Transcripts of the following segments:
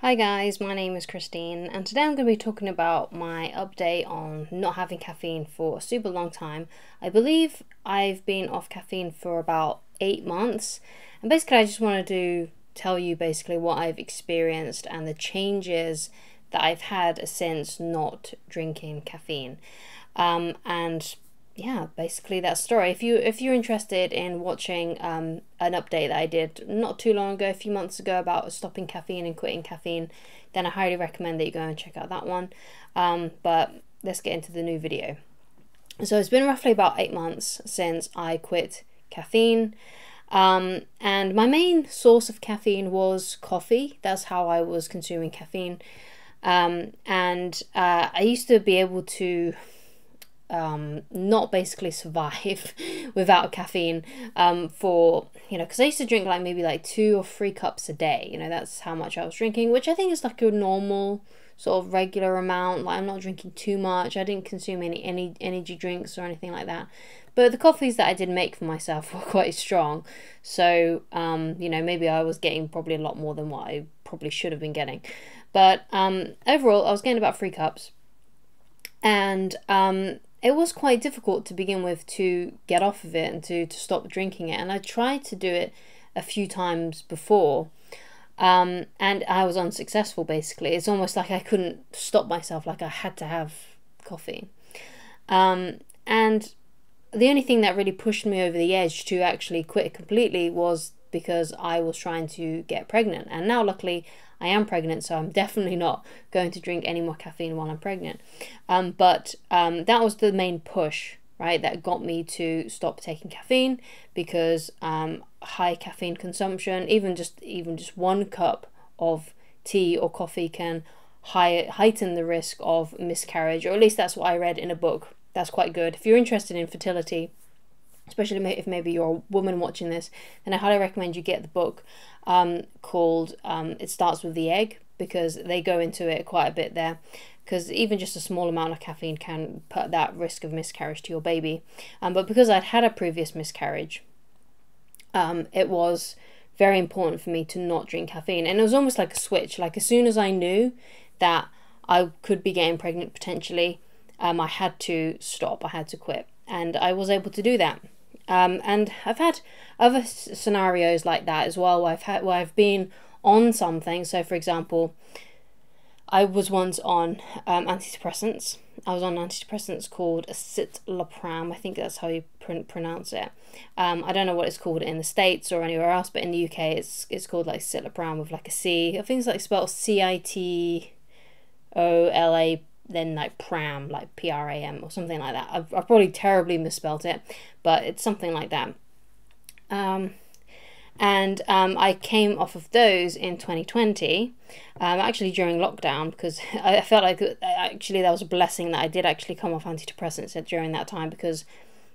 Hi guys, my name is Christine and today I'm going to be talking about my update on not having caffeine for a super long time. I believe I've been off caffeine for about 8 months, and basically I just wanted to tell you basically what I've experienced and the changes that I've had since not drinking caffeine. And yeah, basically that story. If you're interested in watching an update that I did not too long ago, a few months ago, about stopping caffeine and quitting caffeine, then I highly recommend that you go and check out that one. But let's get into the new video. So it's been roughly about 8 months since I quit caffeine. And my main source of caffeine was coffee. That's how I was consuming caffeine. I used to be able to not basically survive without caffeine for, because I used to drink like maybe like 2 or 3 cups a day. That's how much I was drinking, which I think is like a normal sort of regular amount. Like, I'm not drinking too much. I didn't consume any energy drinks or anything like that, but the coffees that I did make for myself were quite strong. So maybe I was getting probably a lot more than what I probably should have been getting. But overall I was getting about 3 cups, and it was quite difficult to begin with to get off of it and to stop drinking it. And I tried to do it a few times before, and I was unsuccessful basically. It's almost like I couldn't stop myself, like I had to have coffee. And the only thing that really pushed me over the edge to actually quit completely was because I was trying to get pregnant. And now luckily I am pregnant, so I'm definitely not going to drink any more caffeine while I'm pregnant. But that was the main push, right, that got me to stop taking caffeine, because high caffeine consumption, even just 1 cup of tea or coffee, can heighten the risk of miscarriage, or at least that's what I read in a book. That's quite good. If you're interested in fertility, especially if maybe you're a woman watching this, then I highly recommend you get the book called It Starts With the Egg, because they go into it quite a bit there, because even just a small amount of caffeine can put that risk of miscarriage to your baby. But because I'd had a previous miscarriage, it was very important for me to not drink caffeine. And it was almost like a switch. Like, as soon as I knew that I could be getting pregnant potentially, I had to stop, I had to quit. And I was able to do that. And I've had other scenarios like that as well, where I've been on something. So for example, I was once on antidepressants. I was on antidepressants called citalopram. I think that's how you pronounce it. I don't know what it's called in the States or anywhere else, but in the UK it's called like citalopram with like a C. I think it's like spelled CITOLA, then like pram, like PRAM or something like that. I've probably terribly misspelled it, but it's something like that. I came off of those in 2020, actually during lockdown, because I felt like actually that was a blessing that I did actually come off antidepressants during that time, because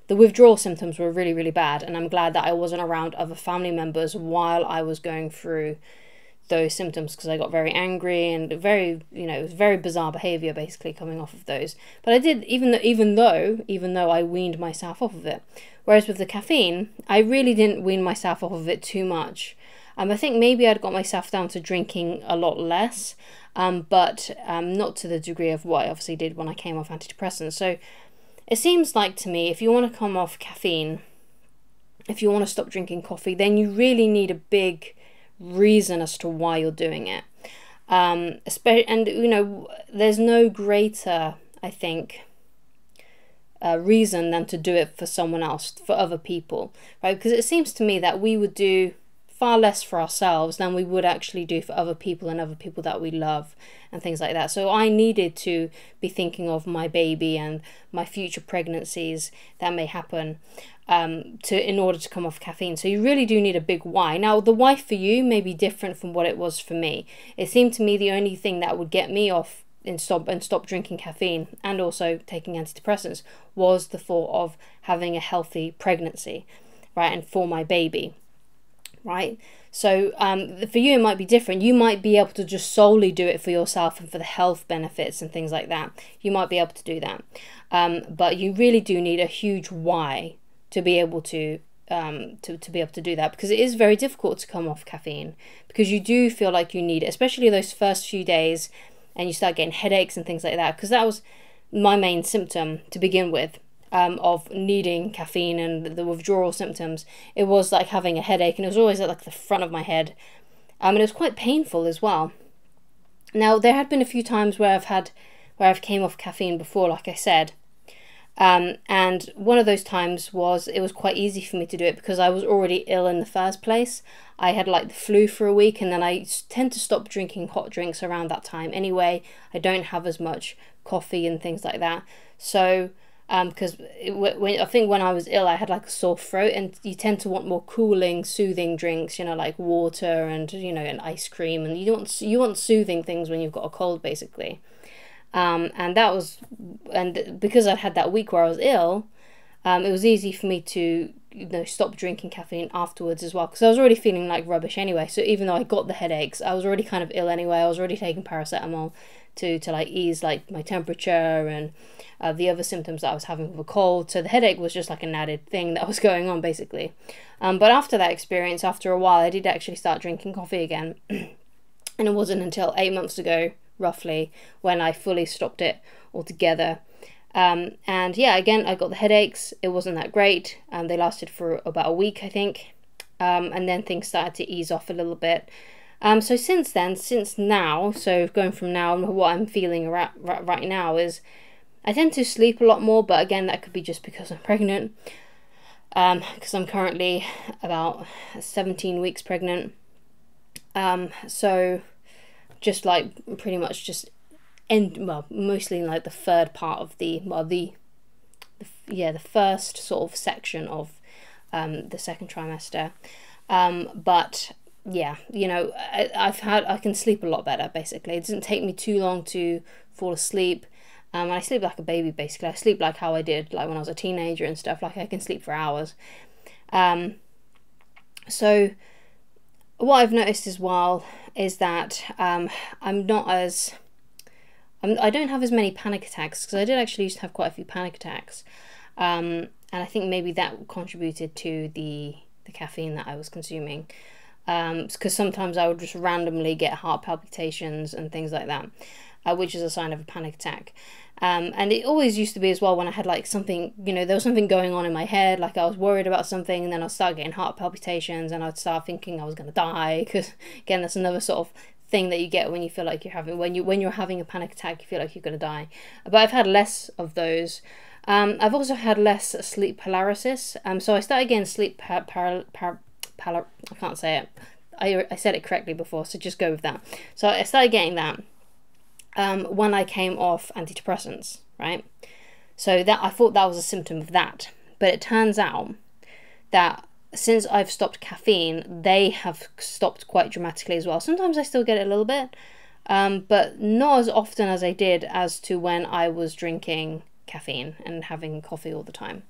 the withdrawal symptoms were really, really bad, and I'm glad that I wasn't around other family members while I was going through those symptoms, because I got very angry and very, it was very bizarre behavior basically coming off of those. But I did, even though I weaned myself off of it. Whereas with the caffeine, I really didn't wean myself off of it too much. I think maybe I'd got myself down to drinking a lot less, but not to the degree of what I obviously did when I came off antidepressants. So it seems like to me, if you want to come off caffeine, if you want to stop drinking coffee, then you really need a big reason as to why you're doing it. And there's no greater, I think, reason than to do it for someone else, for other people, right? Because it seems to me that we would do far less for ourselves than we would actually do for other people, and other people that we love and things like that. So I needed to be thinking of my baby and my future pregnancies that may happen, in order to come off caffeine. So you really do need a big why. Now, the why for you may be different from what it was for me. It seemed to me the only thing that would get me off and stop drinking caffeine, and also taking antidepressants, was the thought of having a healthy pregnancy, right, and for my baby, right? So for you it might be different. You might be able to just solely do it for yourself and for the health benefits and things like that. You might be able to do that, but you really do need a huge why to be able to to be able to do that, because it is very difficult to come off caffeine, because you do feel like you need it, especially those first few days, and you start getting headaches and things like that, because that was my main symptom to begin with, of needing caffeine and the withdrawal symptoms. It was like having a headache, and it was always at like the front of my head, and it was quite painful as well. Now, there had been a few times where I've came off caffeine before, like I said. And one of those times it was quite easy for me to do it because I was already ill in the first place. I had like the flu for a week, and then I tend to stop drinking hot drinks around that time anyway. I don't have as much coffee and things like that. So, because I think when I was ill, I had like a sore throat, and you tend to want more cooling, soothing drinks, like water and, and ice cream, and you want soothing things when you've got a cold, basically. And because I'd had that week where I was ill, it was easy for me to stop drinking caffeine afterwards as well, because I was already feeling like rubbish anyway. So even though I got the headaches, I was already kind of ill anyway. I was already taking paracetamol to like ease like my temperature and the other symptoms that I was having with a cold. So the headache was just like an added thing that was going on, basically. But after that experience, after a while, I did actually start drinking coffee again. And it wasn't until 8 months ago, roughly, when I fully stopped it altogether. And yeah, again, I got the headaches. It wasn't that great. They lasted for about a week, I think. And then things started to ease off a little bit. So since now, so going from now, what I'm feeling right now is I tend to sleep a lot more, but again, that could be just because I'm pregnant. Because I'm currently about 17 weeks pregnant. So just like pretty much just mostly like the third part of the first sort of section of the second trimester. But yeah, I can sleep a lot better, basically. It doesn't take me too long to fall asleep. I sleep like a baby, basically. I sleep like how I did like when I was a teenager and stuff. Like I can sleep for hours. So what I've noticed as well is that I don't have as many panic attacks, because I did actually used to have quite a few panic attacks. And I think maybe that contributed to the caffeine that I was consuming. Because sometimes I would just randomly get heart palpitations and things like that, which is a sign of a panic attack. And it always used to be as well when I had like something, there was something going on in my head, like I was worried about something, and then I'd start getting heart palpitations, and I'd start thinking I was going to die, because again, that's another sort of thing that you get when you feel like when you're having a panic attack, you feel like you're going to die. But I've had less of those. I've also had less sleep paralysis. So I started getting sleep I can't say it. I said it correctly before, so just go with that. So I started getting that when I came off antidepressants, right? So that I thought that was a symptom of that. But it turns out that since I've stopped caffeine, they have stopped quite dramatically as well. Sometimes I still get it a little bit, but not as often as I did as to when I was drinking caffeine and having coffee all the time.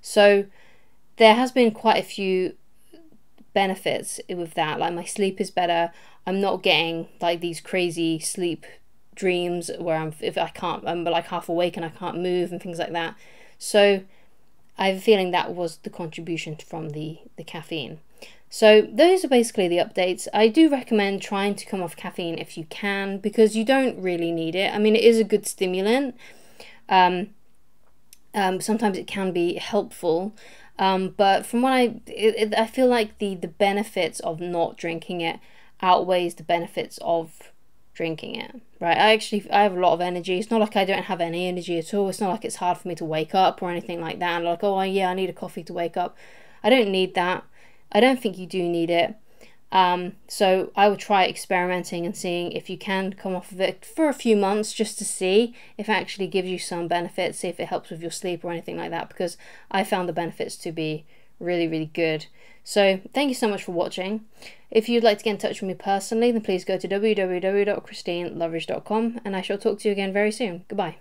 So there has been quite a few benefits with that. Like my sleep is better. I'm not getting like these crazy sleep dreams where I'm like half awake and I can't move and things like that. So I have a feeling that was the contribution from the caffeine. So those are basically the updates. I do recommend trying to come off caffeine if you can, because you don't really need it. I mean, it is a good stimulant. Sometimes it can be helpful. But from what I feel like the benefits of not drinking it outweighs the benefits of drinking it, right? I have a lot of energy. It's not like I don't have any energy at all. It's not like it's hard for me to wake up or anything like that. And like, oh yeah, I need a coffee to wake up. I don't need that. I don't think you do need it. So I would try experimenting and seeing if you can come off of it for a few months, just to see if it actually gives you some benefits, see if it helps with your sleep or anything like that, because I found the benefits to be really, really good. So thank you so much for watching. If you'd like to get in touch with me personally, then please go to www.christineloveridge.com, and I shall talk to you again very soon. Goodbye.